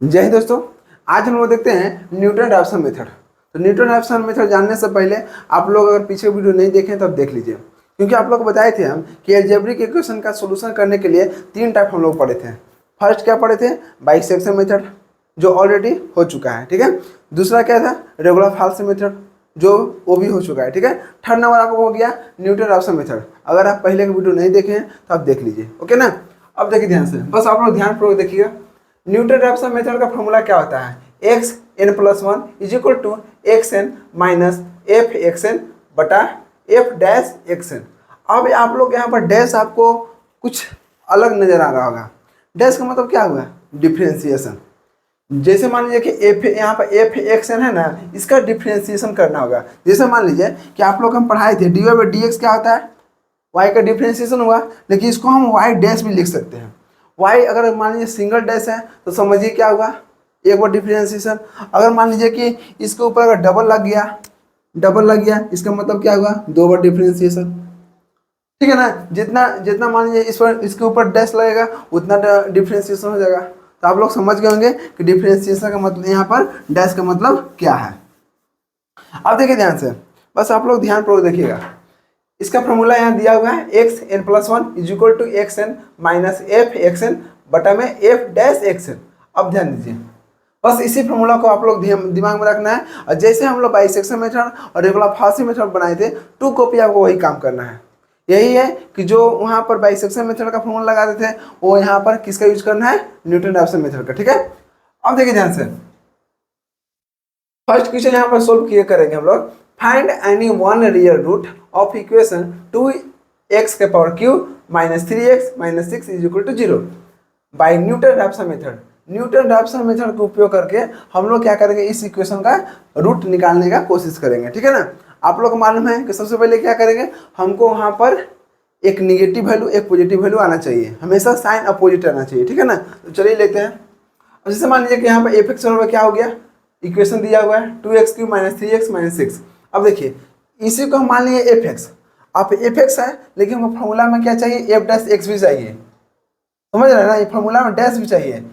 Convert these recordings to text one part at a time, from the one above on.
जय हिंद दोस्तों। आज हम लोग देखते हैं न्यूटन रैप्सन मेथड। तो न्यूटन रैप्सन मेथड जानने से पहले आप लोग अगर पीछे वीडियो नहीं देखें तब देख लीजिए, क्योंकि आप लोग को बताए थे हम कि अलजेब्रिक इक्वेशन का सोल्यूशन करने के लिए तीन टाइप हम लोग पढ़े थे। फर्स्ट क्या पढ़े थे? बाइसेक्शन मेथड, जो ऑलरेडी हो चुका है, ठीक है। दूसरा क्या था? रेगुलर फॉल्स मेथड, जो वो भी हो चुका है, ठीक है। थर्ड नंबर आपको हो गया न्यूटन रैप्सन मेथड। अगर आप पहले का वीडियो नहीं देखे हैं तो आप देख लीजिए, ओके ना। अब देखिए ध्यान से, बस आप लोग ध्यानपूर्वक देखिएगा। न्यूटन रैप्सन मेथड का फॉर्मूला क्या होता है? X N plus one is equal to X N minus F X N बटा एफ डैश एक्स एन। अब आप लोग यहाँ पर डैश आपको कुछ अलग नजर आ रहा होगा। डैश का मतलब क्या हुआ? डिफ्रेंसिएशन। जैसे मान लीजिए कि एफ यहाँ पर एफ एक्स एन है ना, इसका डिफ्रेंसिएशन करना होगा। जैसे मान लीजिए कि आप लोग हम पढ़ाए थे D Y by D X क्या होता है? वाई का डिफ्रेंसिएशन हुआ, लेकिन इसको हम वाई डैश भी लिख सकते हैं। वाई अगर मान लीजिए सिंगल डैश है तो समझिए क्या हुआ? एक बार डिफ्रेंसिएशन। अगर मान लीजिए कि इसके ऊपर अगर डबल लग गया इसका मतलब क्या हुआ? दो बार डिफ्रेंसिएशन, ठीक है ना। जितना जितना मान लीजिए इस पर इसके ऊपर डैश लगेगा उतना डिफ्रेंसिएशन हो जाएगा। तो आप लोग समझ गए होंगे कि डिफ्रेंसिएशन का मतलब यहाँ पर डैश का मतलब क्या है। अब देखिए ध्यान से, बस आप लोग ध्यानपूर्वक देखिएगा। इसका फॉर्मूला यहाँ दिया हुआ है X N plus one is equal to X N minus F X N बटा में एफ डैश एक्स एन। अब ध्यान दीजिए, बस इसी फॉर्मूला को आप लोग दिमाग में रखना है। और जैसे हम लोग बाइसेक्शन मेथड और रेगुलर फांसी मेथड बनाए थे, टू कॉपी आपको वही काम करना है। यही है कि जो वहाँ पर बाइसेक्शन मेथड का फॉर्मूला लगाते थे वो यहाँ पर किसका यूज करना है? न्यूटन रैप्सन मेथड का, ठीक है। अब देखिए ध्यान से, फर्स्ट क्वेश्चन यहाँ पर सोल्व किए करेंगे हम लोग। Find any one real root of equation 2x के power cube minus 3x minus 6 is equal to 0 by Newton Raphson method. Newton Raphson method का उपयोग करके हम लोग क्या करेंगे? इस इक्वेशन का रूट निकालने का कोशिश करेंगे, ठीक है ना। आप लोग को मालूम है कि सबसे पहले क्या करेंगे? हमको वहाँ पर एक निगेटिव वैल्यू एक पॉजिटिव वैल्यू आना चाहिए, हमेशा साइन अपोजिट आना चाहिए, ठीक है ना। तो चलिए लेते हैं। अब जैसे मान लीजिए कि यहाँ पर एफ एक्स क्या हो गया? इक्वेशन दिया हुआ है 2x cube minus 3x minus 6। अब देखिए इसी को हम मान लिए एफ एक्स। आप एफ एक्स है, लेकिन हमको फॉर्मूला में क्या चाहिए? एफ डैश एक्स भी चाहिए, समझ रहे हैं ना। ये फॉर्मूला में डैश भी चाहिए।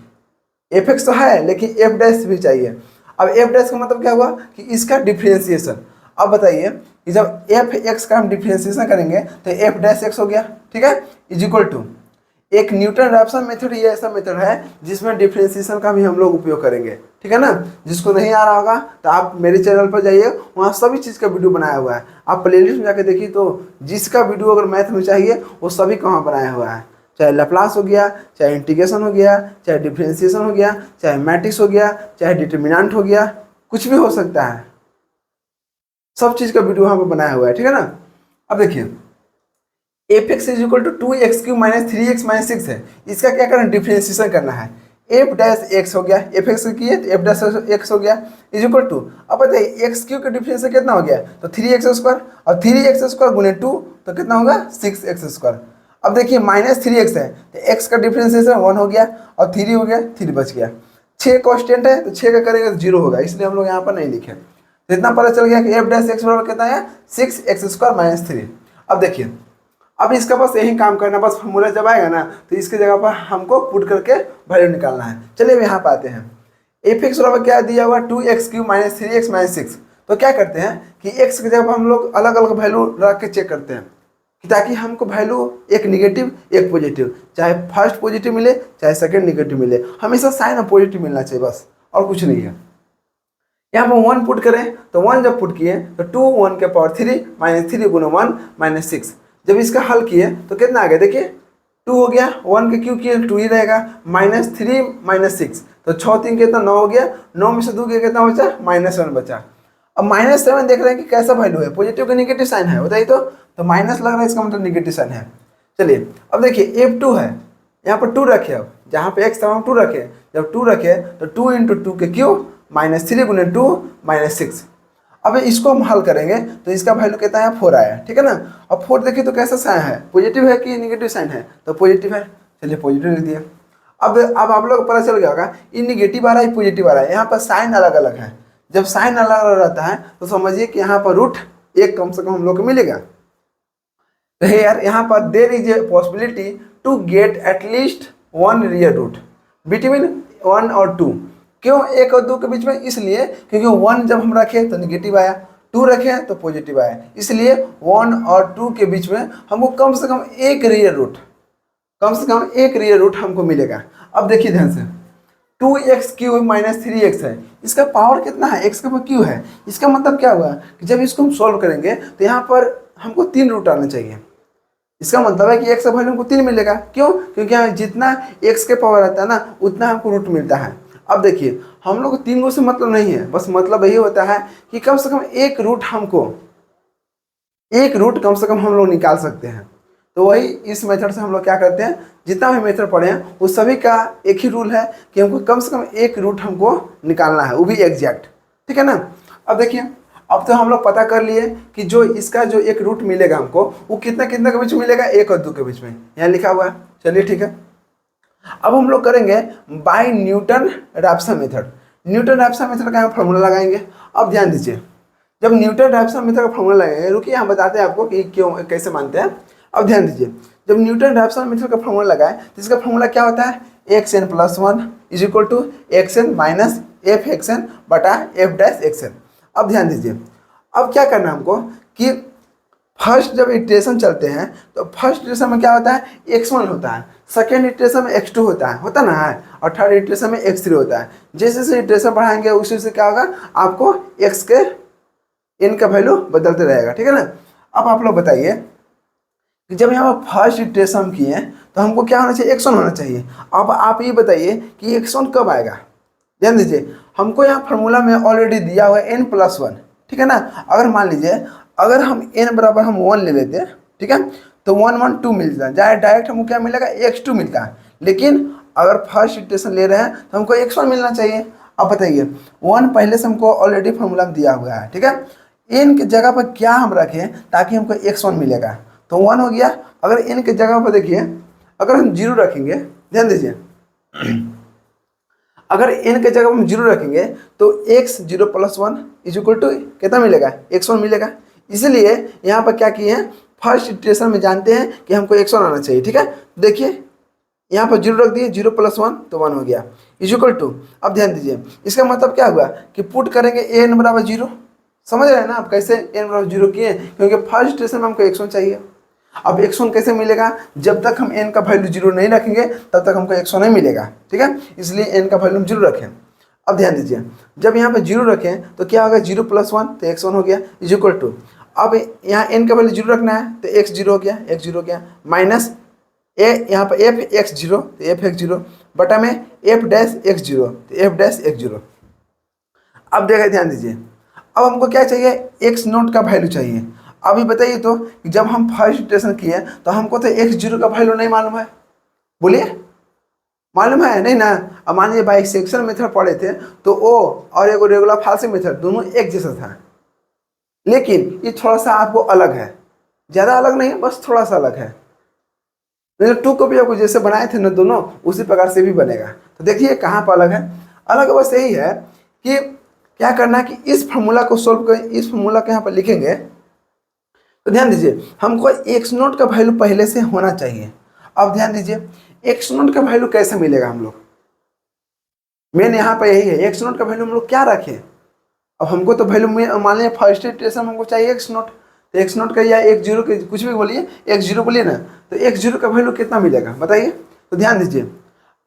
एफ एक्स तो है लेकिन एफ डैश भी चाहिए। अब एफ डैश का मतलब क्या हुआ? कि इसका डिफ्रेंसिएशन। अब बताइए कि जब एफ एक्स का हम डिफ्रेंसिएशन करेंगे तो एफ डैश एक्स हो गया, ठीक है, इज इक्वल टू एक न्यूटन रैप्सन मेथड। ये ऐसा मेथड है जिसमें डिफ्रेंसिएशन का भी हम लोग उपयोग करेंगे, ठीक है ना। जिसको नहीं आ रहा होगा तो आप मेरे चैनल पर जाइए, वहाँ सभी चीज़ का वीडियो बनाया हुआ है। आप प्लेलिस्ट में जाकर देखिए तो जिसका वीडियो अगर मैथ में चाहिए वो सभी का वहाँ बनाया हुआ है। चाहे लैप्लास हो गया, चाहे इंटीग्रेशन हो गया, चाहे डिफ्रेंसिएशन हो गया, चाहे मैट्रिक्स हो गया, चाहे डिटर्मिनेंट हो गया, कुछ भी हो सकता है। सब चीज़ का वीडियो वहाँ पर बनाया हुआ है, ठीक है ना। अब देखिए F X is equal to 2x cube minus 3x minus 6 है। इसका क्या करना? डिफ्रेंसिएशन करना है। एफ डैश एक्स हो गया, एफ एक्स किए तो एफ डैश एक्स हो गया इज इक्वल टू। अब बताइए एक्स क्यूब का डिफ्रेंसिएशन कितना हो गया? तो 3x स्क्वायर, और 3x स्क्वायर गुने 2 तो कितना होगा? 6x square. अब देखिए माइनस 3x है तो x का डिफ्रेंसिएशन 1 हो गया और 3 हो गया, 3 बच गया। 6 कॉन्स्टेंट है तो 6 का करेंगे तो 0 होगा, इसलिए हम लोग यहाँ पर नहीं लिखे। तो इतना पता चल गया कि एफ डैश एक्स बराबर कितना है? 6x square minus 3। अब देखिए अब इसका बस यही काम करना, बस फॉर्मूला जब आएगा ना तो इसके जगह पर हमको पुट करके वैल्यू निकालना है। चलिए अब यहाँ पर आते हैं। एफ एक्स बराबर क्या दिया हुआ? 2x cube minus 3x minus 6। तो क्या करते हैं कि x की जगह पर हम लोग अलग अलग वैल्यू रख के चेक करते हैं, ताकि हमको वैल्यू एक निगेटिव एक पॉजिटिव, चाहे फर्स्ट पॉजिटिव मिले चाहे सेकंड निगेटिव मिले, हमेशा साइन और पॉजिटिव मिलना चाहिए, बस और कुछ नहीं है। यहाँ पर 1 पुट करें तो 1 जब पुट किए तो 2 1 के पावर 3 माइनस 3 गुना 1 माइनस 6। जब इसका हल किए तो कितना आ गया? देखिए 2 हो गया, 1 के क्यों किए 2 ही रहेगा, माइनस 3 माइनस 6 तो 6 3 कितना 9 हो गया, 9 में से 2 के कितना बचा? -1 बचा। अब -7 देख रहे हैं कि कैसा वैल्यू है? पॉजिटिव का निगेटिव साइन है, बताइए तो माइनस लग रहा है, इसका मतलब निगेटिव साइन है। चलिए अब देखिए F2 है, यहाँ पर 2 रखे, अब जहाँ पे x था वहाँ 2 रखे, जब 2 रखे तो 2 इंटू 2 के क्यूब माइनस 3 गुने 2 माइनस 6। अब इसको हम हल करेंगे तो इसका वैल्यू कितना है? 4 आया, ठीक है ना। अब 4 देखिए तो कैसा साइन है? पॉजिटिव है कि निगेटिव साइन है? तो पॉजिटिव है, चलिए पॉजिटिव लिख दिया। अब आप लोग को पता चल गया होगा ये निगेटिव आ रहा है पॉजिटिव आ रहा है, यहाँ पर साइन अलग अलग है। जब साइन अलग अलग रहता है तो समझिए कि यहाँ पर रूट एक कम से कम हम लोग को मिलेगा। तो यार यहाँ पर there is a possibility to get at least 1 real root between 1 और 2। क्यों 1 और 2 के बीच में? इसलिए क्योंकि 1 जब हम रखे तो निगेटिव आया, 2 रखे तो पॉजिटिव आया, इसलिए 1 और 2 के बीच में हमको कम से कम एक रियल रूट, कम से कम एक रियल रूट हमको मिलेगा। अब देखिए ध्यान से, 2x³ माइनस 3x है, इसका पावर कितना है? x का पावर क्यू है। इसका मतलब क्या हुआ कि जब इसको हम सॉल्व करेंगे तो यहाँ पर हमको 3 रूट आना चाहिए। इसका मतलब है कि x का वैल्यू हमको 3 मिलेगा। क्यों? क्योंकि यहाँ जितना x के पावर आता है ना उतना हमको रूट मिलता है। अब देखिए हम लोग को 3 रूट से मतलब नहीं है, बस मतलब यही होता है कि कम से कम एक रूट कम से कम हम लोग निकाल सकते हैं। तो वही इस मेथड से हम लोग क्या करते हैं, जितना भी मेथड पढ़े हैं उस सभी का एक ही रूल है कि हमको कम से कम एक रूट हमको निकालना है, वो भी एग्जैक्ट। ठीक है ना। अब देखिए, अब तो हम लोग पता कर लिए कि जो इसका जो एक रूट मिलेगा हमको वो कितना कितना के बीच में मिलेगा, 1 और 2 के बीच में, यहाँ लिखा हुआ है। चलिए ठीक है, अब हम लोग करेंगे by Newton Raphson method. Newton Raphson method का हम फॉर्मूला लगाएंगे। अब ध्यान दीजिए, जब न्यूटन रैप्सन मेथड का फॉर्मूला लगाएंगे, रुकिए यहाँ बताते हैं आपको कि क्यों कैसे मानते हैं। अब ध्यान दीजिए, जब न्यूटन रैप्सन मेथड का फॉर्मूला लगाए तो इसका फॉर्मूला क्या होता है, xn+1 is equal to xn minus fxn बटा f'(xn). अब ध्यान दीजिए, अब क्या करना है हमको कि फर्स्ट जब इटरेशन चलते हैं तो फर्स्ट इटरेशन में क्या होता है, x1 होता है, सेकेंड इटरेशन में x2 होता ना है, और थर्ड इटरेशन में x3 होता है। जैसे जैसे इटरेशन बढ़ाएंगे उसी से क्या होगा, आपको x के n का वैल्यू बदलते रहेगा। ठीक है ना। अब आप लोग बताइए कि जब यहाँ पर फर्स्ट इटरेशन किए तो हमको क्या होना चाहिए, x1 होना चाहिए। अब आप ये बताइए कि x1 कब आएगा। ध्यान दीजिए, हमको यहाँ फार्मूला में ऑलरेडी दिया हुआ है n+1। ठीक है ना। अगर मान लीजिए अगर हम n बराबर हम 1 ले लेते हैं, ठीक है, तो 1 1 2 मिलता है, डायरेक्ट हमको क्या मिलेगा, x2 मिलता है। लेकिन अगर फर्स्ट इटरेशन ले रहे हैं तो हमको x1 मिलना चाहिए। अब बताइए, 1 पहले से हमको ऑलरेडी फार्मूला में दिया हुआ है। ठीक है, n की जगह पर क्या हम रखें ताकि हमको x1 मिलेगा, तो 1 हो गया। अगर n की जगह पर देखिए, अगर हम 0 रखेंगे, ध्यान दीजिए, अगर n के जगह हम 0 रखेंगे तो x0+1 इज इक्वल टू कितना मिलेगा, x1 मिलेगा। इसलिए यहाँ पर क्या किए हैं, फर्स्ट इटरेशन में जानते हैं कि हमको x1 आना चाहिए। ठीक है, देखिए यहाँ पर 0 रख दिए, 0+1 तो 1 हो गया इज इक्वल टू। अब ध्यान दीजिए, इसका मतलब क्या हुआ कि पुट करेंगे n बराबर 0। समझ रहे हैं ना आप कैसे n बराबर 0 किए, क्योंकि फर्स्ट इटरेशन में हमको x1 चाहिए। अब x1 कैसे मिलेगा, जब तक हम n का वैल्यू 0 नहीं रखेंगे तब तक हमको x1 नहीं मिलेगा। ठीक है, इसलिए n का वैल्यू हम 0 रखें। अब ध्यान दीजिए, जब यहाँ पे 0 रखें तो क्या होगा, 0+1 तो x1 हो गया इज इक्वल टू। अब यहाँ n का वैल्यू 0 रखना है तो x0 हो गया, x0 हो गया, माइनस यहाँ पर f(x0) तो f(x0) बटा में f'(x0) तो f'(x0). अब देखिए, ध्यान दीजिए, अब हमको क्या चाहिए, x0 का वैल्यू चाहिए। अभी बताइए तो जब हम फर्स्ट इटरेशन किए तो हमको तो x0 का वैल्यू नहीं मालूम है, बोलिए मालूम है नहीं ना। अब मान लीजिए बाइसेक्शन मेथड पढ़े थे तो ओ और एक रेगुलर फाल्स मेथड दोनों एक जैसा था, लेकिन ये थोड़ा सा आपको अलग है, ज़्यादा अलग नहीं, बस थोड़ा सा अलग है। तो 2 को भी आपको जैसे बनाए थे ना दोनों, उसी प्रकार से भी बनेगा। तो देखिए कहाँ पर अलग है, अलग बस यही है कि क्या करना है कि इस फार्मूला को सोल्व करें, इस फार्मूला को यहाँ पर लिखेंगे। तो ध्यान दीजिए, हमको x0 का वैल्यू पहले से होना चाहिए। अब ध्यान दीजिए, x0 का वैल्यू कैसे मिलेगा, हम लोग मेन यहाँ पर यही है, x0 का वैल्यू हम लोग क्या रखें। अब हमको तो वैल्यू मान लीजिए फर्स्ट इटरेशन हमको चाहिए x0, तो x0 का या x0 के कुछ भी बोलिए, x0 बोलिए ना, तो x0 का वैल्यू कितना मिलेगा बताइए। तो ध्यान दीजिए,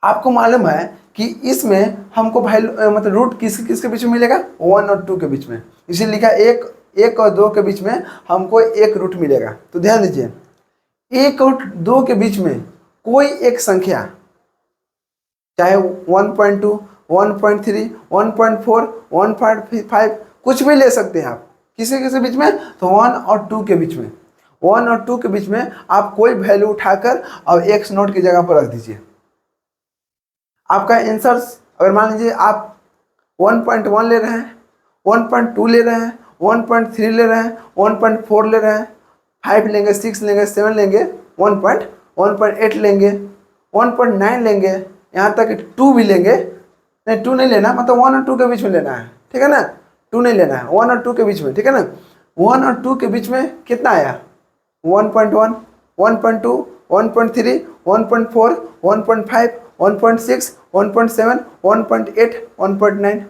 आपको मालूम है कि इसमें हमको वैल्यू मतलब रूट किसके बीच में मिलेगा, 1 और 2 के बीच में, इसीलिए लिखा 1 और 2 के बीच में हमको एक रूट मिलेगा। तो ध्यान दीजिए, 1 और 2 के बीच में कोई एक संख्या, चाहे 1.2, 1.3, 1.4, 1.5 कुछ भी ले सकते हैं आप, किसी बीच में, तो 1 और 2 के बीच में, 1 और 2 के बीच में आप कोई वैल्यू उठाकर और x0 की जगह पर रख दीजिए। आपका आंसर, अगर मान लीजिए आप 1.1 ले रहे हैं, 1.2 ले रहे हैं, 1.3 ले रहे हैं, 1.4 ले रहे हैं, 5 लेंगे, 6 लेंगे, 7 लेंगे, 1.8 लेंगे, 1.9 लेंगे, यहाँ तक 2 भी लेंगे, नहीं 2 नहीं लेना, मतलब 1 और 2 के बीच में लेना है। ठीक है ना, 2 नहीं लेना है, 1 और 2 के बीच में। ठीक है ना, 1 और 2 के बीच में कितना आया, 1.1, 1.2, 1.3, 1.4, 1.5, 1.6, 1.7, 1.8, 1.9,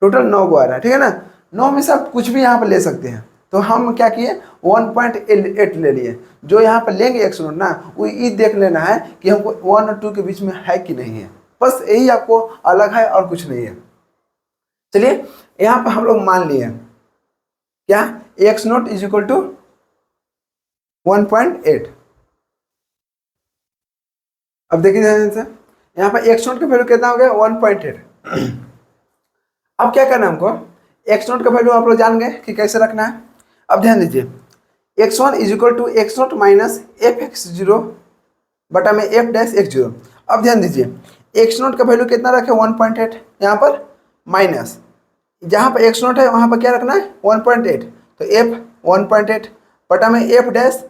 टोटल 9 गो आ रहा है, ठीक है ना। 9 में से आप कुछ भी यहाँ पर ले सकते हैं, तो हम क्या किए 1.8 ले लिए। जो यहाँ पर लेंगे एक्स नोट ना, वो ये देख लेना है कि हमको 1 और 2 के बीच में है कि नहीं है, बस यही आपको अलग है और कुछ नहीं है। चलिए यहाँ पर हम लोग मान लिए क्या X nought is equal to 1.8। अब देखिए ध्यान से, यहाँ पर एक्स नोट का वैल्यू कितना हो गया 1.8। अब क्या करना है हमको, एक्स नोट का वैल्यू आप लोग जान गए कि कैसे रखना है। अब ध्यान दीजिए, x1 is equal to X nought minus F X zero बटा में एफ डैश एक्स जीरो। अब ध्यान दीजिए, एक्स नोट का वैल्यू कितना रखे 1.8, यहाँ पर माइनस जहाँ पर एक्स नोट है वहाँ पर क्या रखना है 1.8, तो एफ 1.8 बटा में एफ डैश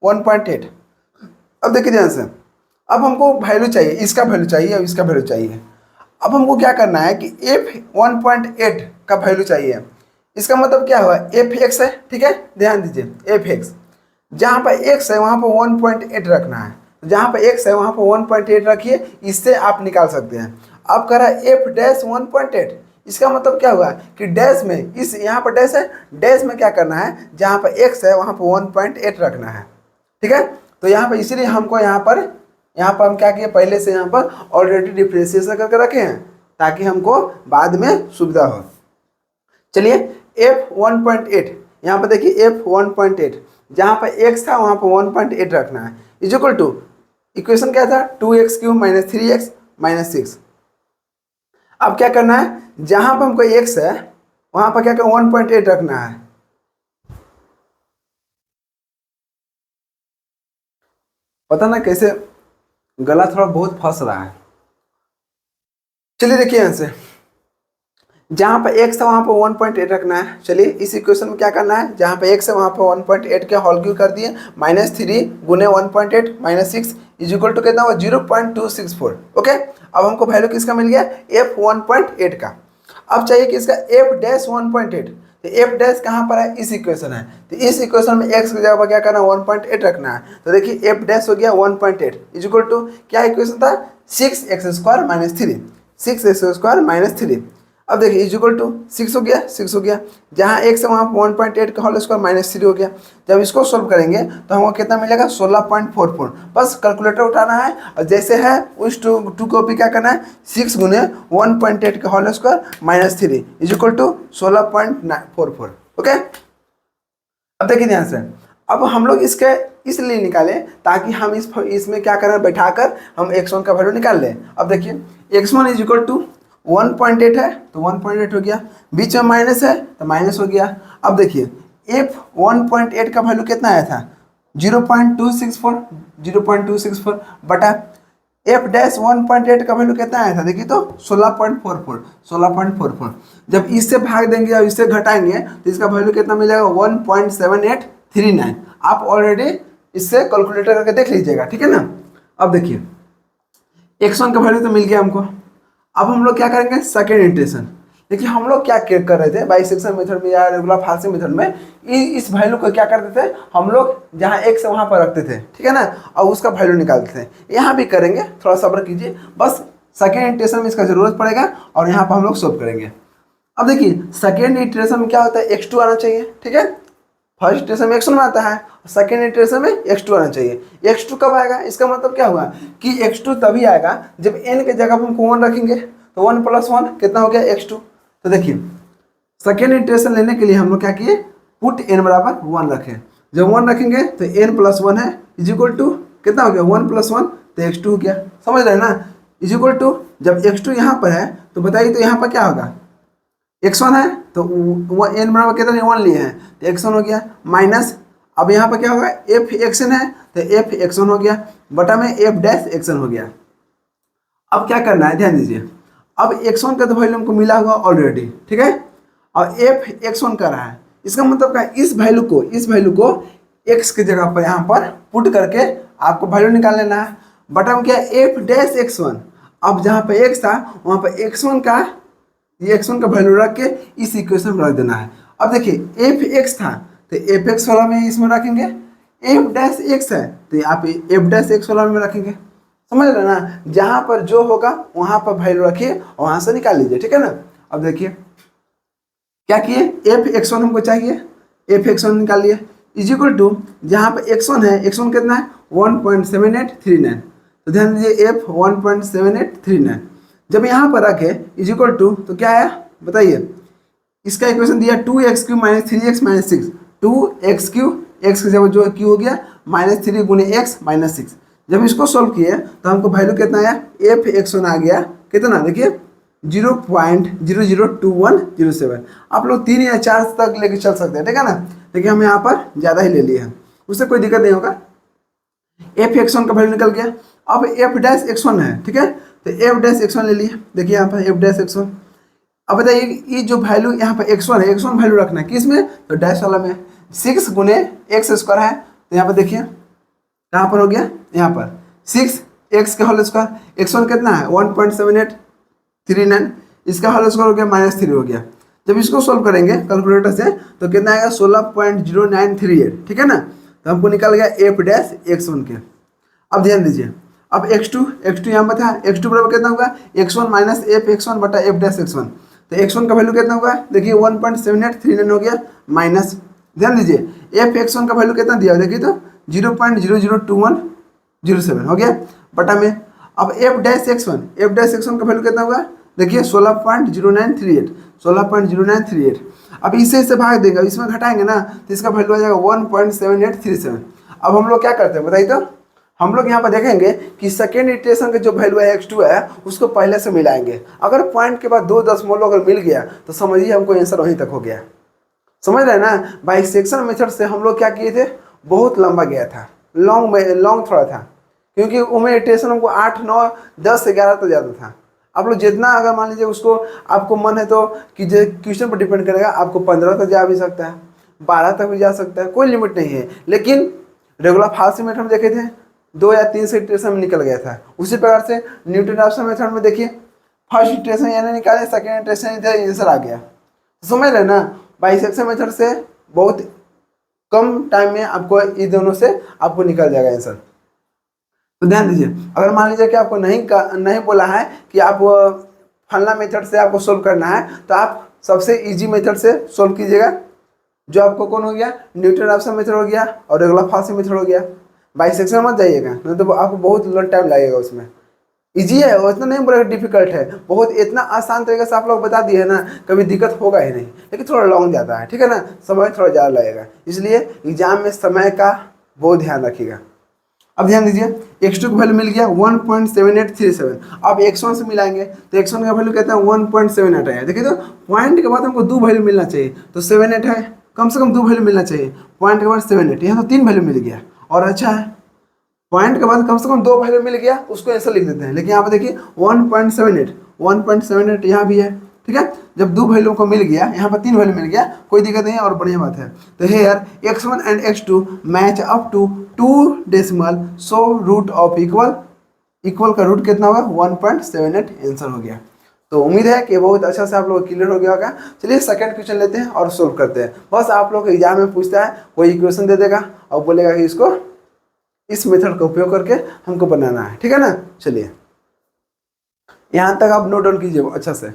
1.8। अब देखिए ध्यान से, अब हमको वैल्यू चाहिए, इसका वैल्यू चाहिए और इसका वैल्यू चाहिए। अब हमको क्या करना है कि एफ 1.8 का वैल्यू चाहिए, इसका मतलब क्या हुआ एफ एक्स है, ठीक है। ध्यान दीजिए एफ एक्स, जहाँ पर एक्स है वहाँ पर 1.8 रखना है, जहाँ पर एक्स है वहाँ पर 1.8 रखिए, इससे आप निकाल सकते हैं। अब कह रहा है एफ डैश 1.8, इसका मतलब क्या हुआ कि डैश में, इस यहाँ पर डैश है, डैश में क्या करना है जहाँ पर एक्स है वहाँ पर 1.8 रखना है, ठीक है। तो यहाँ पर इसीलिए हमको यहाँ पर हम क्या किए पहले से यहाँ पर ऑलरेडी डिफ्रेंशिएशन करके रखे हैं ताकि हमको बाद में सुविधा हो। चलिए f 1.8, यहाँ पर देखिए f 1.8, जहाँ पर x था वहाँ पर 1.8 रखना है, इज इक्वल टू इक्वेशन क्या था 2x³ माइनस 3x माइनस 6। अब क्या करना है, जहाँ पर हमको x है वहाँ पर क्या कर 1.8 रखना है। पता ना कैसे गला थोड़ा बहुत फंस रहा है। चलिए देखिए यहाँ से, जहाँ पर x है वहाँ पर 1.8 रखना है। चलिए इस इक्वेशन में क्या करना है, जहाँ पर x है वहाँ पर 1.8 के होल क्यूब कर दिए, माइनस 3 गुने 1.8 माइनस 6 इज इक्वल टू कितना हुआ 0.264। ओके, अब हमको वैल्यू किसका मिल गया f 1.8 का। अब चाहिए किसका f डैश 1.8, तो f डैश कहाँ पर है इस इक्वेशन है, तो इस इक्वेशन में x की जगह पर क्या करना है 1.8 रखना है। तो देखिए f डैश हो गया 1.8 इज इक्वल टू क्या इक्वेशन था 6x² माइनस 3, 6x² माइनस 3। अब देखिए इज इक्वल टू 6 हो गया, 6 हो गया, जहाँ x है वहाँ 1.8 का होल स्क्वायर माइनस 3 हो गया। जब इसको सोल्व करेंगे तो हमको कितना मिलेगा 16.44। बस कैलकुलेटर उठाना है और जैसे है उस टू कॉपी क्या करना है 6 गुने 1.8 का whole square minus 3 is equal to 16.44। Okay, अब देखिए ध्यान से, अब हम लोग इसके इसलिए निकाले ताकि हम इसमें क्या करें बैठाकर हम x1 का वैल्यू निकाल लें। अब देखिए x1 इज इक्वल टू 1.8 है तो 1.8 हो गया, बीच में माइनस है तो माइनस हो गया। अब देखिए f 1.8 का वैल्यू कितना आया था 0.264 बटा f डैश 1.8 का वैल्यू कितना आया था देखिए तो 16.44। जब इससे भाग देंगे और इससे घटाएंगे तो इसका वैल्यू कितना मिलेगा 1.7839। आप ऑलरेडी इससे कैलकुलेटर करके देख लीजिएगा, ठीक है ना। अब देखिए x1 का वैल्यू तो मिल गया हमको। अब हम लोग क्या करेंगे सेकेंड इटरेशन। देखिए हम लोग क्या कर रहे थे बाइसेक्शन मेथड में या रेगुलर फार्सिंग मेथड में, इस वैल्यू को क्या करते थे हम लोग जहाँ x है वहाँ पर रखते थे, ठीक है ना, और उसका वैल्यू निकालते थे। यहाँ भी करेंगे, थोड़ा सब्र कीजिए, बस सेकेंड इटरेशन में इसका जरूरत पड़ेगा और यहाँ पर हम लोग सोल्व करेंगे। अब देखिए सेकेंड इटरेशन में क्या होता है x2 आना चाहिए, ठीक है। फर्स्ट इटरेशन में x1 आता है, सेकेंड इटरेशन में x2 आना चाहिए। x2 कब आएगा, इसका मतलब क्या हुआ कि x2 तभी आएगा जब n के जगह पर हम 1 रखेंगे, तो 1 + 1 कितना हो गया x2। तो देखिए सेकेंड इटरेशन लेने के लिए हम लोग क्या किए पुट n बराबर 1 रखें। जब 1 रखेंगे तो n + 1 है इज इक्वल टू कितना हो गया 1 + 1 तो x2 हो गया, समझ रहे हैं ना। इज इक्वल टू जब x2 यहाँ पर है तो बताइए तो यहाँ पर क्या होगा x1 है तो n बराबर कितना 1 लिए हैं तो x1 हो गया, माइनस अब यहाँ पर क्या होगा f xn है तो f x1 हो गया बटा में f डैश xn हो गया। अब क्या करना है ध्यान दीजिए, अब x1 का तो वैल्यू हमको मिला हुआ ऑलरेडी, ठीक है, और f x1 का रहा है, इसका मतलब क्या इस वैल्यू को x की जगह पर यहाँ पर पुट करके आपको वैल्यू निकाल लेना है। बटा में क्या f डैश x1, अब जहाँ पे x था वहाँ पर x1 का वैल्यू रख के इस इक्वेशन में रख देना है। अब देखिए f x था तो f वाला में इसमें रखेंगे, f डैश x है तो यहाँ पे f डैश x वाला में रखेंगे। समझ रहे ना, जहां पर जो होगा वहां पर वैल्यू रखिए और वहां से निकाल लीजिए, ठीक है ना। अब देखिए क्या किए, एफ एक्स वन हमको चाहिए, एफ एक्स वन निकाल लिए, इज इक्वल टू जहाँ पे एक्स वन है, एक्स वन कितना है 1.7839, तो ध्यान दीजिए एफ 1.7839 जब यहाँ पर रखे इज इक्वल टू तो क्या आया बताइए, इसका इक्वेशन दिया 2x³ minus 3x minus 6, 2x³ x की जगह जो क्यू हो गया -3 गुने एक्स माइनस 6। जब इसको सोल्व किए तो हमको वैल्यू कितना आया, एफ एक्स वन आ गया कितना देखिए 0.002107। आप लोग 3 या 4 तक लेके चल सकते हैं, ठीक है ना, लेकिन हम यहाँ पर ज़्यादा ही ले लिए हैं, उससे कोई दिक्कत नहीं होगा। एफ एक्स वन का वैल्यू निकल गया। अब एफ डैश एक्स वन है, ठीक है, तो एफ डैश एक्स वन ले लिए, देखिए यहाँ पर एफ डैश एक्स वन। अब बताइए ये जो वैल्यू यहाँ पर एक्स वन है, एक्स वन वैल्यू रखना है किस में, तो डैश वाला में। 6 गुने एक्स स्क्वायर है, तो यहाँ पर देखिए कहाँ पर हो गया, यहाँ पर 6 एक्स का होल स्क्वायर, एक्स वन कितना है 1.7839, इसका होल स्क्वायर हो गया -3 हो गया। जब इसको सोल्व करेंगे कैलकुलेटर से तो कितना आएगा 16.0938, ठीक है ना, तो हमको निकल गया एफ डैश एक्स वन के। अब ध्यान दीजिए, अब x2 यहाँ पर था, x2 बराबर कितना होगा x1 minus F x one बटा एफ डैश एक्स वन, तो x1 का वैल्यू कितना होगा देखिए 1.7839 हो गया माइनस, ध्यान दीजिए एफ एक्स वन का वैल्यू कितना दिया देखिए तो 0.002107 हो गया बटा में। अब एफ डैश एक्स वन का वैल्यू कितना होगा देखिए 16.0938। अब इसे भाग देंगे, इसमें घटाएंगे ना तो इसका वैल्यू आ जाएगा 1.7837। अब हम लोग क्या करते हैं बताइए तो, हम लोग यहाँ पर देखेंगे कि सेकेंड इटरेशन का जो वैल्यू है x2 है उसको पहले से मिलाएंगे, अगर पॉइंट के बाद 2 दशमलव अगर मिल गया तो समझिए हमको आंसर वहीं तक हो गया। समझ रहे हैं ना, बाइसेक्शन मेथड से हम लोग क्या किए थे, बहुत लंबा गया था, लॉन्ग थोड़ा था, क्योंकि उमें इटरेशन हमको 8 9 10 11 तो ज़्यादा था। आप लोग जितना अगर मान लीजिए उसको आपको मन है तो कि क्वेश्चन पर डिपेंड करेगा, आपको 15 तक जा भी सकता है, 12 तक भी जा सकता है, कोई लिमिट नहीं है। लेकिन रेगुलर फास्ट मेथड में देखे थे 2 या 3 से इटरेशन में निकल गया था। उसी प्रकार से न्यूटन राफसन मेथड में देखिए फर्स्ट इटरेशन यानी निकाले, सेकेंड इटरेशन आंसर आ गया। समझ रहे ना, बाइसेक्शन मेथड से बहुत कम टाइम में आपको इन दोनों से आपको निकल जाएगा आंसर। तो ध्यान दीजिए, अगर मान लीजिए कि आपको नहीं बोला है कि आप फलना मेथड से आपको सोल्व करना है, तो आप सबसे इजी मेथड से सोल्व कीजिएगा, जो आपको कौन हो गया न्यूटन राफसन मेथड हो गया और रेगुलर फास्ट मेथड हो गया। बाइसेक्शन मत जाइएगा, नहीं तो आपको बहुत लॉन्ग टाइम लगेगा उसमें। इजी है, उतना नहीं बोला डिफिकल्ट है, बहुत इतना आसान तरीके से आप लोग बता दिए है ना, कभी दिक्कत होगा ही नहीं, लेकिन थोड़ा लॉन्ग जाता है, ठीक है ना, समय थोड़ा ज़्यादा लगेगा, इसलिए एग्जाम में समय का बहुत ध्यान रखिएगा। अब ध्यान दीजिए x2 का वैल्यू मिल गया 1.7837, अब x1 से मिलाएंगे तो x1 का वैल्यू कहते हैं 1.78 है। देखिए तो पॉइंट के बाद हमको 2 वैल्यू मिलना चाहिए, तो 78 है, कम से कम 2 वैल्यू मिलना चाहिए, पॉइंट के बाद 78, यहाँ तो 3 वैल्यू मिल गया और अच्छा है, पॉइंट के बाद कम से कम 2 वैल्यू मिल गया, उसको ऐसा लिख देते हैं। लेकिन यहाँ पर देखिए 1.78 यहाँ भी है, ठीक है, जब 2 वैल्यू को मिल गया, यहाँ पर 3 वैल्यू मिल गया, कोई दिक्कत नहीं है और बढ़िया बात है। तो here x1 and x2 match up to 2 decimal, so root of equal का रूट कितना होगा 1.78 आंसर हो गया। तो उम्मीद है कि बहुत अच्छा से आप लोग क्लियर हो गया होगा। चलिए सेकंड क्वेश्चन लेते हैं और सोल्व करते हैं। बस आप लोग एग्जाम में पूछता है, कोई इक्वेशन दे देगा और बोलेगा कि इसको इस मेथड का उपयोग करके हमको बनाना है, ठीक है ना। चलिए यहां तक आप नोट डाउन कीजिए अच्छा से।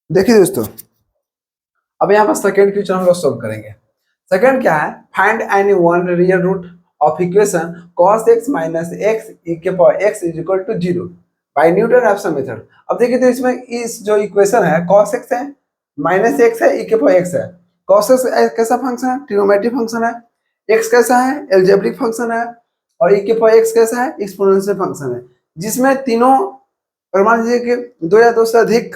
देखिए दोस्तों, अब यहाँ पर सेकंड क्वेश्चन हम लोग सोल्व करेंगे। सेकंड क्या है, find any one real root of equation cos x minus X e के power x is equal to 0 by Newton Raphson method. अब देखिए तो इसमें इस जो इक्वेशन है cos x है, माइनस x है, e के पावर x है। cos x कैसा फंक्शन है, ट्रिग्नोमेट्रिक फंक्शन है, x कैसा है, एल्जेब्रिक फंक्शन है, और e के पावर x कैसा है, एक्सपोनेंशियल फंक्शन है, जिसमें तीनों अगर मान लीजिए कि 2 या 2 से अधिक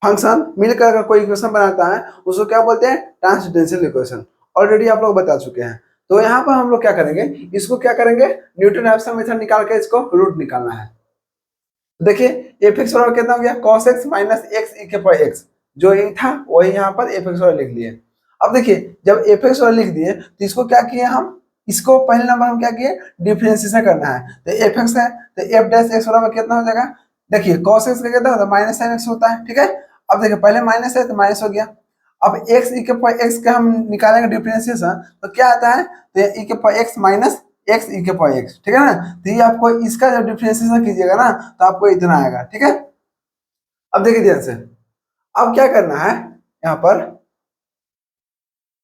फंक्शन मिलकर अगर कोई इक्वेशन बनाता है उसको क्या बोलते हैं, ट्रांसडेंशियल इक्वेशन। ऑलरेडी आप लोग बता चुके हैं। तो यहाँ पर हम लोग क्या करेंगे, इसको क्या करेंगे, न्यूटन रैप्सन मेथड निकाल के इसको रूट निकालना है। देखिए एफ एक्स बराबर कितना हो गया, cos x minus X e के पावर x, जो ये था वही यहाँ पर एफ एक्स लिख लिए। अब देखिए जब एफ एक्स लिख दिए तो इसको क्या किए हम, इसको पहले नंबर हम क्या किए, डिफरेंशिएशन करना है। तो एफ एक्स है तो एफ डैश एक्स बराबर कितना हो जाएगा, देखिए cos x का कितना होता है माइनस साइन एक्स होता है, ठीक है। अब देखिए पहले माइनस है तो माइनस हो गया। अब x e के पावर x का हम निकालेंगे डिफरेंशिएशन तो क्या आता है, तो e के power x minus x e के पावर एक्स, ठीक है ना। तो ये आपको इसका जब डिफरेंशिएशन कीजिएगा ना तो आपको इतना आएगा, ठीक है। अब देखिए ध्यान से, अब क्या करना है, यहाँ पर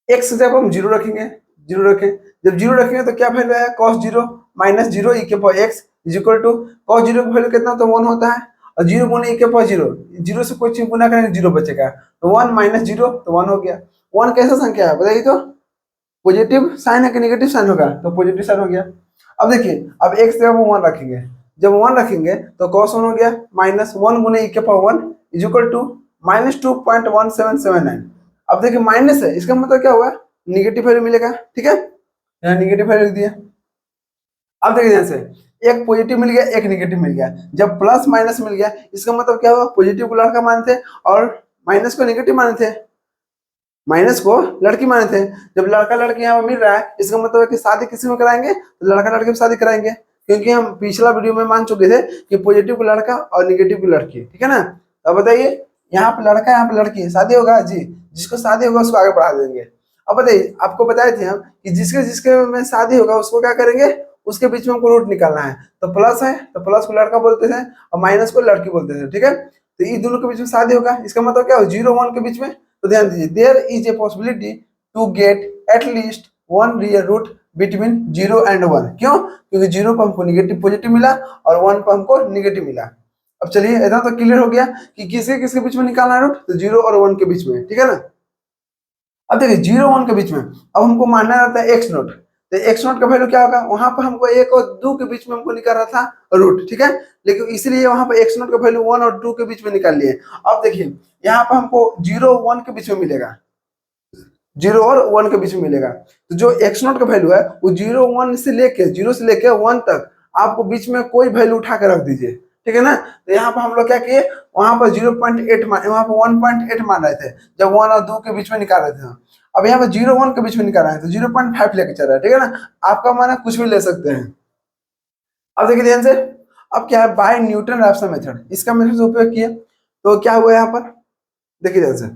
एक्स जब हम जीरो रखेंगे, जीरो रखें, जब जीरो रखेंगे तो क्या वैल्यू है, cos zero minus zero E के power X is equal to cos zero का वैल्यू कितना, तो 1 होता है, और जीरो गुणे ई के पावर जीरो, जीरो से कोई चीज गुना करेंगे जीरो बचेगा, तो 1 माइनस जीरो तो 1 हो गया। 1 कैसा संख्या है बताइए तो, पॉजिटिव साइन है कि नेगेटिव साइन होगा, तो पॉजिटिव साइन हो गया। अब देखिए, अब एक्स जगह वो 1 रखेंगे, जब 1 रखेंगे तो cos 1 हो गया, माइनस 1 गुणे ई के power 1 is equal to minus 2.1779। अब देखिए माइनस है, इसका मतलब क्या हुआ, निगेटिव वैल्यू मिलेगा, ठीक है, यहाँ निगेटिव वैल्यू लिख दिया। अब देखिए ध्यान से, एक पॉजिटिव मिल गया एक निगेटिव मिल गया, जब प्लस माइनस मिल गया इसका मतलब क्या हुआ, पॉजिटिव को लड़का माने थे और माइनस को निगेटिव माने थे, माइनस को लड़की माने थे। जब लड़का लड़की यहाँ पर मिल रहा है इसका मतलब है कि शादी किसी में कराएंगे, तो लड़का लड़की में शादी कराएंगे, क्योंकि हम पिछला वीडियो में मान चुके थे कि पॉजिटिव को लड़का और निगेटिव को लड़की, ठीक है ना। तो अब बताइए, यहाँ पे लड़का यहाँ पे लड़की, शादी होगा जी, जिसको शादी होगा उसको आगे बढ़ा देंगे। अब बताइए, आपको बताए थे हम कि जिसके जिसके में शादी होगा उसको क्या करेंगे, उसके बीच में हमको रूट निकालना है, तो प्लस है तो प्लस को लड़का बोलते थे और माइनस को लड़की बोलते थे, ठीक है। तो ये दोनों के बीच में शादी होगा, इसका मतलब क्या हो, 0 1 के बीच में। तो ध्यान दीजिए, there is a possibility to get at least one real root between 0 and 1। क्यों, क्योंकि 0 पर हमको निगेटिव पॉजिटिव मिला और 1 पर हमको निगेटिव मिला। अब चलिए, इतना तो क्लियर हो गया कि किसके किसके बीच में निकालना है रूट, तो 0 और 1 के बीच में, ठीक है ना। अब देखिए 0 1 के बीच में अब हमको मानना रहता है एक्स नोट, तो एक्स नोट का वैल्यू क्या होगा, वहां पर हमको 1 और 2 के बीच में हमको निकालना था रूट, ठीक है, लेकिन इसलिए वहां पर एक्स नोट का वैल्यू 1 और 2 के बीच में निकाल लिए। अब देखिए यहाँ पर हमको 0 1 के बीच में मिलेगा, 0 और 1 के बीच में मिलेगा, तो जो एक्स नोट का वैल्यू है वो 0 से लेके 1 तक आपको बीच में कोई वैल्यू उठा के रख दीजिए, ठीक है ना। तो यहाँ पर हम लोग क्या किए, वहां पर 0.8 वहां पर 1.8 मान रहे थे जब 1 और 2 के बीच में निकाल रहे थे। अब यहाँ पर 0 1 के बीच में निकाल रहे हैं तो 0.5 लेके चल रहा है, ठीक है ना, आपका माना कुछ भी ले सकते हैं। अब देखिए ध्यान से, अब क्या है, बाय न्यूटन रैप्सन मेथड, इसका मेथड से उपयोग किया तो क्या हुआ यहाँ पर, देखिए ध्यान से,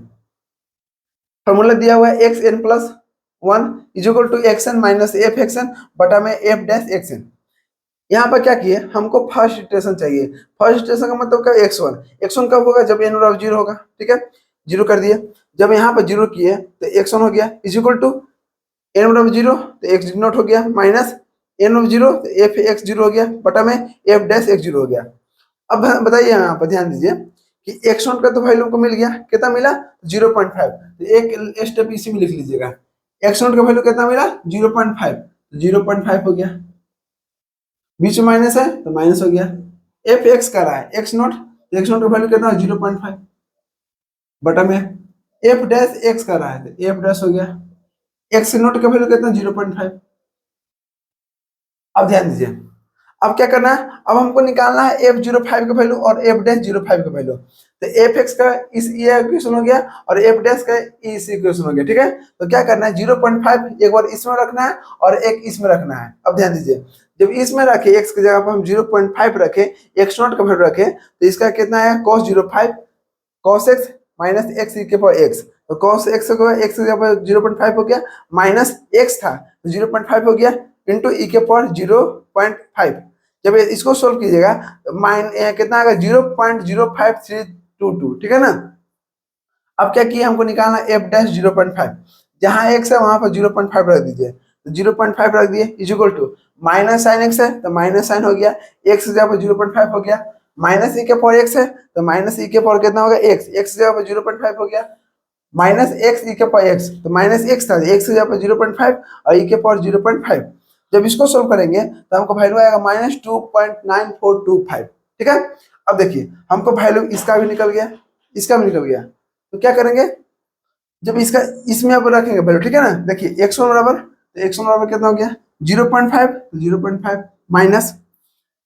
फॉर्मूला दिया हुआ है X N plus 1 is equal to X N minus F X N बटा में एफ डैश एक्स एन। यहाँ पर क्या किए, हमको फर्स्ट इटरेशन चाहिए, फर्स्ट इटरेशन का मतलब क्या, x1 कब होगा, जब n बराबर 0 होगा, ठीक है, 0 कर दिए, जब यहाँ पर 0 किए तो x1 हो गया इज इक्वल टू n बराबर 0 तो x नॉट हो गया माइनस n बराबर 0 तो एफ एक्स 0 हो गया बटा में एफ डैश एक्स 0 हो गया। अब बताइए यहाँ पर ध्यान दीजिए कि x1 का तो वैल्यू को मिल गया, कितना मिला 0.5, तो एक स्टेप इसी में लिख लीजिएगा, x1 का वैल्यू कितना मिला 0.5, तो 0.5 हो गया, बीच में माइनस है तो माइनस हो गया, एफ एक्स का रहा है एक्स नॉट, एक्स नॉट का वैल्यू कितना है 0.5 बटा में एफ डैश एक्स का रहा है तो एफ डैश हो गया, एक्स नॉट का वैल्यू कितना 0.5। अब ध्यान दीजिए, अब क्या करना है, अब हमको निकालना है एफ 05 का वैल्यू और एफ डैश 05 का वैल्यू, तो एफ एक्स का इस ये इक्वेशन हो गया और एफ डैश का इस इक्वेशन हो गया, ठीक है। तो क्या करना है 0.5 एक बार इसमें रखना है और एक इसमें रखना है। अब ध्यान दीजिए, जब इसमें रखे एक्स की जगह पर हम 0.5 रखे, एक्स नॉट का वैल्यू रखे, तो इसका कितना है cos 05 cos x minus x e के पावर एक्स, तो cos x को x की जगह पर 0.5 हो गया, माइनस x था तो 0.5 हो गया इंटू ई के पावर 0.5। जब इसको सोल्व कीजिएगा कितना आएगा 0.05322, ठीक है ना। अब क्या किया, हमको निकालना एफ डैश 0.5, जहां x है वहां पर 0.5 रख दीजिए, तो 0.5 रख दिए is equal to minus sine X है तो माइनस साइन हो गया, एक्स की जगह पर 0.5 हो गया, माइनस ई के पावर एक्स है तो माइनस ई के पावर कितना होगा एक्स, एक्स की जगह पर 0.5 हो गया, माइनस एक्स ई के पावर एक्स तो माइनस एक्स था, एक्स की जगह पर 0.5 और ई के पावर 0.5। जब इसको सोल्व करेंगे तो हमको वैल्यू आएगा -2.9425, ठीक है। अब देखिए हमको वैल्यू इसका भी निकल गया, इसका भी निकल गया, तो क्या करेंगे, जब इसका इसमें अब रखेंगे वैल्यू, ठीक है ना, देखिए x1 बराबर, तो x1 बराबर कितना हो गया 0.5, तो 0.5 माइनस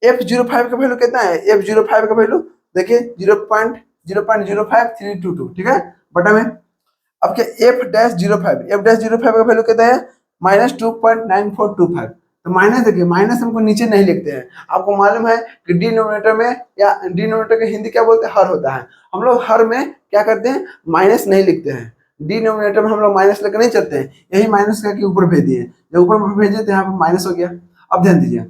f05 का वैल्यू कितना है, f05 का वैल्यू देखिए 0.05322, ठीक है, बटा में अब क्या एफ डैश 05 का वैल्यू कितना है -2.9425, तो माइनस देखिए, माइनस हमको नीचे नहीं लिखते हैं, आपको मालूम है कि डिनोमिनेटर में या डिनोमिनेटर का हिंदी क्या बोलते हैं, हर होता है, हम लोग हर में क्या करते हैं माइनस नहीं लिखते हैं, डिनोमिनेटर में हम लोग माइनस लेकर नहीं चलते हैं, यही माइनस करके ऊपर भेज दिए, जब ऊपर भेजे तो यहाँ पर माइनस हो गया। अब ध्यान दीजिए,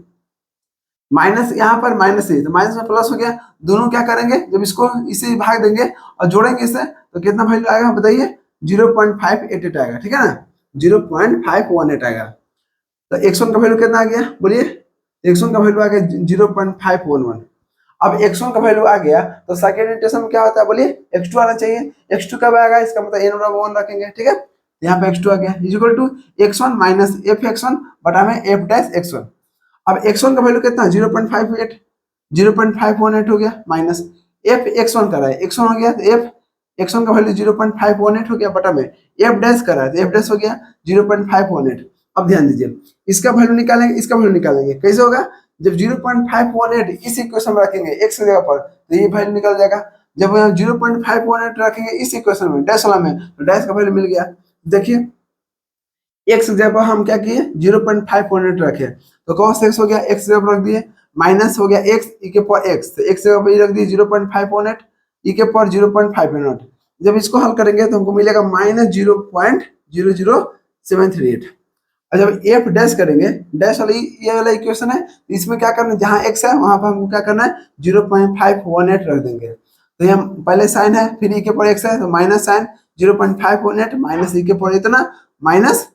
माइनस यहाँ पर माइनस है तो माइनस में प्लस हो गया, दोनों क्या करेंगे जब इसको इसे भाग देंगे और जोड़ेंगे इसे तो कितना वैल्यू आएगा बताइए, 0.588 आएगा, ठीक है ना, 0.518 आएगा। तो x1 का वैल्यू कितना आ गया बोलिए, x1 का वैल्यू आ गया 0.511। अब x1 का वैल्यू आ गया तो सेकेंड इटरेशन में क्या होता है बोलिए, x2 आना चाहिए, x2 कब आएगा इसका मतलब n बराबर 1 रखेंगे, ठीक है, यहाँ पे x2 आ गया equal to x1 minus f(x1) बटा में f डैश x1। अब x1 का वैल्यू कितना 0.58, 0.518 हो गया, माइनस f x1 का रहा है, x1 हो गया तो f x1 का वैल्यू 0.518 हो गया बटा में f डैश का रहा है तो f डैश हो गया 0.518। अब ध्यान दीजिए, इसका वैल्यू निकालेंगे, इसका वैल्यू निकालेंगे, कैसे होगा, जब 0.518 इस इक्वेशन में रखेंगे x की जगह पर तो ये वैल्यू निकल जाएगा, जब 0.518 रखेंगे इस इक्वेशन में डैश वाला में तो डैश का वैल्यू मिल गया। देखिए x की जगह पर हम क्या किए 0.518 रखे तो cos x हो गया, x जगह पर रख दिए, माइनस हो गया x e के पावर x, तो x जगह पर रख दिए 0.518 e के पावर 0.518। जब इसको हल करेंगे तो हमको मिलेगा -0.00738। और जब f डैश करेंगे, डैश वाला ये वाला इक्वेशन है, इसमें क्या करना है, जहाँ x है वहां पर हमको क्या करना है 0.518 रख देंगे। तो ये पहले साइन है फिर e के पावर x है तो माइनस साइन 0.518 माइनस e के पावर इतना माइनस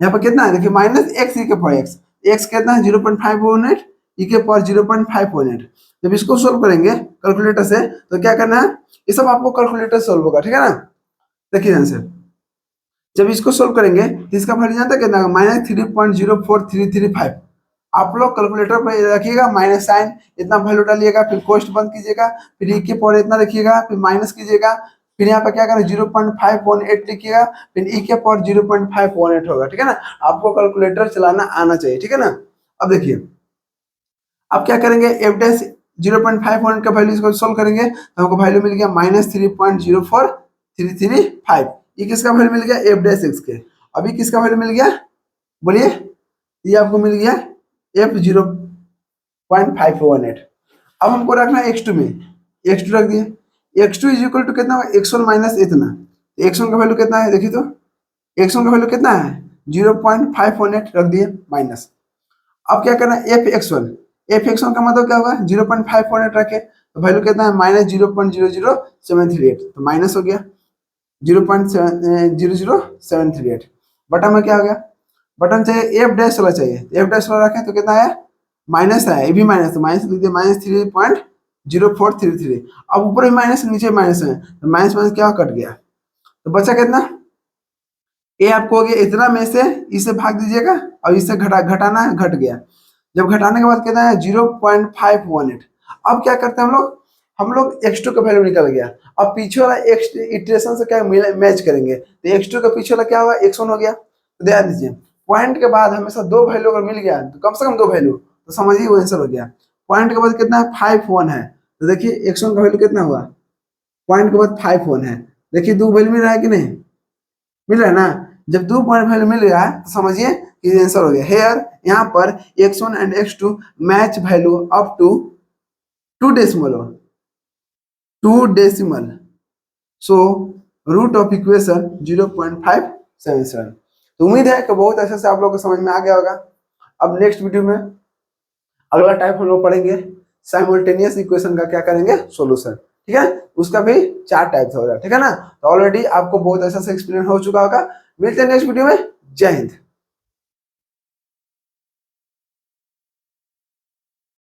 यहाँ पर कितना है देखिए माइनस x e के पावर x, x कितना है 0.518 e के पावर 0.518। जब इसको सोल्व करेंगे कैलकुलेटर से तो क्या करना है, ये सब आपको कैलकुलेटर सोल्व होगा, ठीक है ना। देखिए ध्यान से, जब इसको सोल्व करेंगे तो इसका वैल्यू जानते कितना है -3.04335। आप लोग कैलकुलेटर पर रखिएगा, माइनस साइन इतना वैल्यू डालिएगा, फिर कोष्ट बंद कीजिएगा, फिर e के पावर इतना रखिएगा, फिर माइनस कीजिएगा, फिर यहाँ पर क्या करें 0.518 लिखिएगा, फिर e के पावर 0.518 होगा, ठीक है ना। आपको कैलकुलेटर चलाना आना चाहिए, ठीक है ना। अब देखिए अब क्या करेंगे, f डैश 0.518 का वैल्यू इसको सोल्व करेंगे तो हमको वैल्यू मिल गया -3.04335। ये किसका वैल्यू मिल गया, f डैश x के। अभी किसका वैल्यू मिल गया बोलिए, ये आपको मिल गया f 0.518। अब हमको रखना है x2 में, x2 रख दिए, x2 इज इक्वल टू कितना होगा x1 माइनस इतना, x1 का वैल्यू कितना है देखिए तो x1 का वैल्यू कितना है 0.518 रख दिए माइनस। अब क्या करना है f(x1), f(x1) का मतलब क्या होगा 0.518 रखे तो वैल्यू कितना है -0.00738, तो माइनस हो गया 0.00738 बटा में क्या हो गया, बटन चाहिए f डैश वाला चाहिए, f डैश वाला रखें तो कितना है माइनस है, ये भी माइनस, तो माइनस लिख दिया -3.0433। अब ऊपर भी माइनस नीचे माइनस है तो माइनस माइनस क्या कट गया तो बचा कितना, ए आपको हो गया इतना में से इसे भाग दीजिएगा और इससे घटाना है, घट गया। जब घटाने के बाद कितना है 0.518। अब क्या करते हैं हम लोग x2 का वैल्यू निकल गया, अब पीछे वाला x इटरेशन से क्या मैच करेंगे तो x2 का पीछे वाला क्या होगा x1 हो गया। तो ध्यान दीजिए पॉइंट के बाद हमेशा दो वैल्यू अगर मिल गया तो कम से कम दो वैल्यू तो समझिए वो आंसर हो गया। पॉइंट के बाद कितना है 51 है तो देखिए x1 का वैल्यू कितना हुआ, पॉइंट के बाद 51 है, देखिए दो वैल्यू मिल रहा है कि नहीं, मिल रहा है ना। जब दो पॉइंट वैल्यू मिल रहा है तो समझिए कि आंसर हो गया। हेयर यहाँ पर x1 and x2 match value up to 2 decimal, so root of equation 0.577। तो उम्मीद है कि बहुत अच्छे से आप लोगों को समझ में आ गया होगा। अब नेक्स्ट वीडियो में अगला टाइप हम लोग पढ़ेंगे साइमल्टेनियस इक्वेशन का क्या करेंगे सॉल्यूशन, ठीक है, उसका भी 4 टाइप्स हो रहा है, ठीक है ना। तो ऑलरेडी आपको बहुत अच्छा से एक्सपीरियंस हो चुका होगा। मिलते हैं नेक्स्ट वीडियो में, जय हिंद।